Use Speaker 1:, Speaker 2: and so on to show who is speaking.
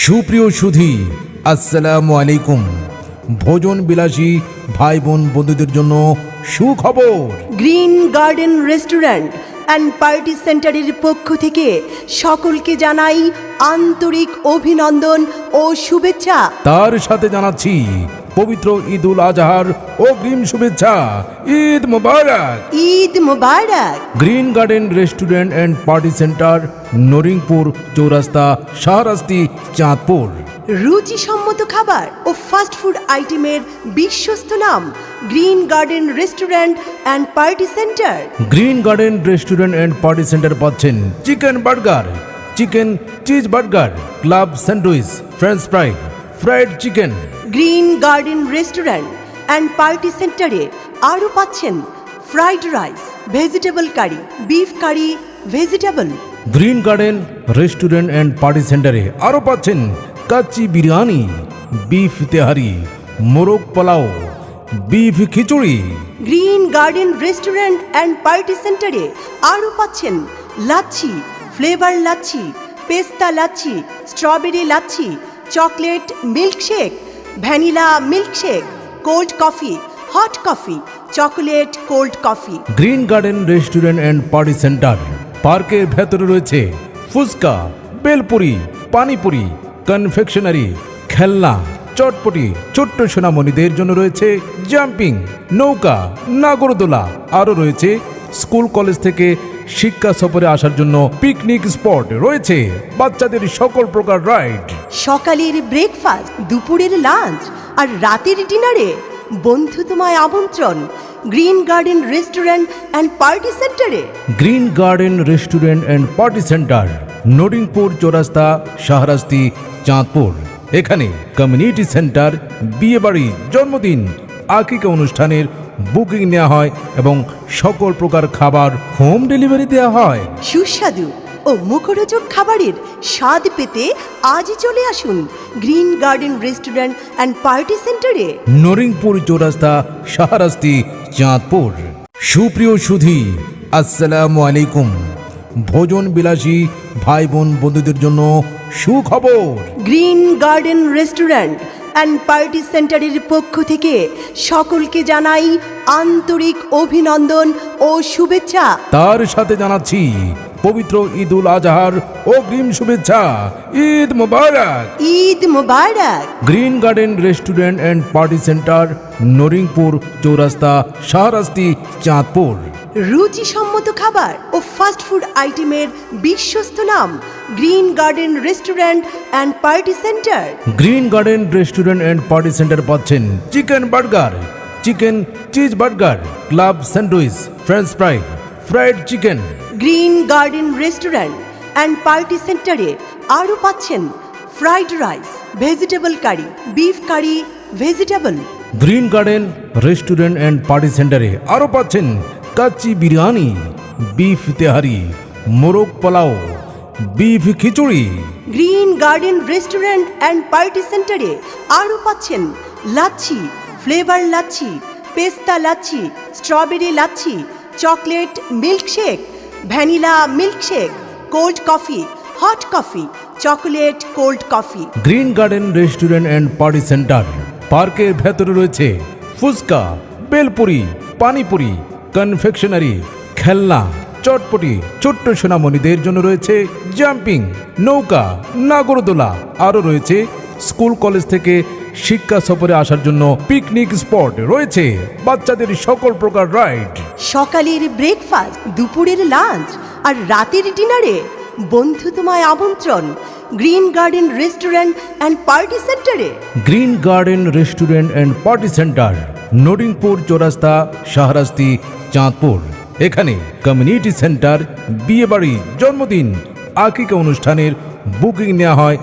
Speaker 1: সুপ্রিয় সুধী, আসসালামু আলাইকুম। ভোজন বিলাসী ভাই বোন বন্ধুদের জন্য সুখবর।
Speaker 2: Green garden restaurant and party সেন্টারের পক্ষ থেকে সকলকে জানাই আন্তরিক অভিনন্দন ও শুভেচ্ছা।
Speaker 1: তার সাথে জানাচ্ছি পবিত্র ঈদুল আজহার অগ্রিম শুভেচ্ছা। Eid Mubarak.
Speaker 2: Eid Mubarak.
Speaker 1: Green garden restaurant and party centre, Noringpur Chowrasta, Shahrasti, Chandpur.
Speaker 2: রুচিসম্মত খাবার ও ফাস্ট ফুড আইটেমের বিশ্বস্ত নাম green garden restaurant and party centre.
Speaker 1: Green garden restaurant and party centre পাচ্ছেন chicken burger, chicken cheese burger, club sandwich, French fry, fried chicken.
Speaker 2: Green garden restaurant and party সেন্টারে আরও পাচ্ছেন fried rice, vegetable curry, beef curry, vegetable.
Speaker 1: Green garden restaurant and party সেন্টারে আরও পাচ্ছেন kacchi biryani, beef tehari, মোরগ pulao, beef khichuri.
Speaker 2: Green garden restaurant and party সেন্টারে আরও পাচ্ছেন লাচ্ছি, ফ্লেভার লাচ্ছি, পেস্তা lassi, strawberry lassi, chocolate milkshake, vanilla milkshake, cold coffee, hot coffee, chocolate cold coffee.
Speaker 1: Green garden restaurant and party centre পার্কের ভেতরে রয়েছে ফুচকা, বেলপুরি, পানিপুরি, কনফেকশনারি, খেলনা, চটপটি। ছোট্ট সোনামণিদের জন্য রয়েছে জাম্পিং, নৌকা, নাগরদোলা। আরও রয়েছে স্কুল কলেজ থেকে শিক্ষা সফরে আসার জন্য পিকনিক স্পট। রয়েছে বাচ্চাদের সকল প্রকার রাইড।
Speaker 2: সকালের ব্রেকফাস্ট, দুপুরের লাঞ্চ আর রাতের ডিনারে বন্ধুত্বময় আমন্ত্রণ green garden restaurant and party সেন্টারে।
Speaker 1: Green garden restaurant and party centre, Noringpur Chowrasta, Shahrasti, Chandpur. এখানে কমিউনিটি সেন্টার, বিয়েবাড়ি, জন্মদিন, আকিকা অনুষ্ঠানের বুকিং নেওয়া হয় এবং সকল প্রকার খাবার হোম ডেলিভারি দেওয়া হয়।
Speaker 2: সুস্বাদু ও মুখরোচক খাবারের স্বাদ পেতে আজই চলে আসুন green garden restaurant and party সেন্টারে,
Speaker 1: নরিংপুর চৌরাস্তা, শাহরাস্তি, চাঁদপুর। সুপ্রিয় সুধী, আসসালামু আলাইকুম। ভোজন বিলাসী ভাই বোন বন্ধুদের জন্য সুখবর।
Speaker 2: Green garden restaurant and party সেন্টারের পক্ষ থেকে সকলকে জানাই আন্তরিক অভিনন্দন ও শুভেচ্ছা।
Speaker 1: তার সাথে জানাচ্ছি পবিত্র ঈদুল আজহার অগ্রিম শুভেচ্ছা। Eid Mubarak.
Speaker 2: Eid Mubarak.
Speaker 1: Green garden restaurant and party centre, Noringpur Chowrasta, Shahrasti, Chandpur.
Speaker 2: রুচিসম্মত খাবার ও ফাস্ট ফুড আইটেমের বিশ্বস্ত নাম green garden restaurant and party centre.
Speaker 1: Green garden restaurant and party centre পাচ্ছেন chicken burger, chicken cheese burger, club sandwich, French fry, fried chicken.
Speaker 2: Green garden restaurant and party সেন্টারে আরও পাচ্ছেন fried rice, vegetable curry, beef curry, vegetable.
Speaker 1: Green garden restaurant and party সেন্টারে আরও পাচ্ছেন kacchi biryani, beef tehari, মোরগ pulao, beef khichuri.
Speaker 2: Green garden restaurant and party সেন্টারে আরও পাচ্ছেন লাচ্ছি, ফ্লেভার লাচ্ছি, পেস্তা lassi, strawberry lassi, chocolate milkshake, vanilla milkshake, cold coffee, hot coffee, chocolate cold coffee.
Speaker 1: Green garden restaurant and party centre পার্কের ভেতরে রয়েছে ফুচকা, বেলপুরি, পানিপুরি, কনফেকশনারি, খেলনা, চটপটি। ছোট্ট সোনামণিদের জন্য রয়েছে জাম্পিং, নৌকা, নাগরদোলা। আরও রয়েছে স্কুল কলেজ থেকে শিক্ষা সফরে আসার জন্য পিকনিক স্পট। রয়েছে বাচ্চাদের সকল প্রকার রাইড।
Speaker 2: সকালের ব্রেকফাস্ট, দুপুরের লাঞ্চ আর রাতের ডিনারে বন্ধুত্বময় আমন্ত্রণ green garden restaurant and party সেন্টারে।
Speaker 1: Green garden restaurant and party centre, Noringpur Chowrasta, Shahrasti, Chandpur. এখানে কমিউনিটি সেন্টার, বিয়েবাড়ি, জন্মদিন, আকিকা অনুষ্ঠানের বুকিং নেওয়া হয়।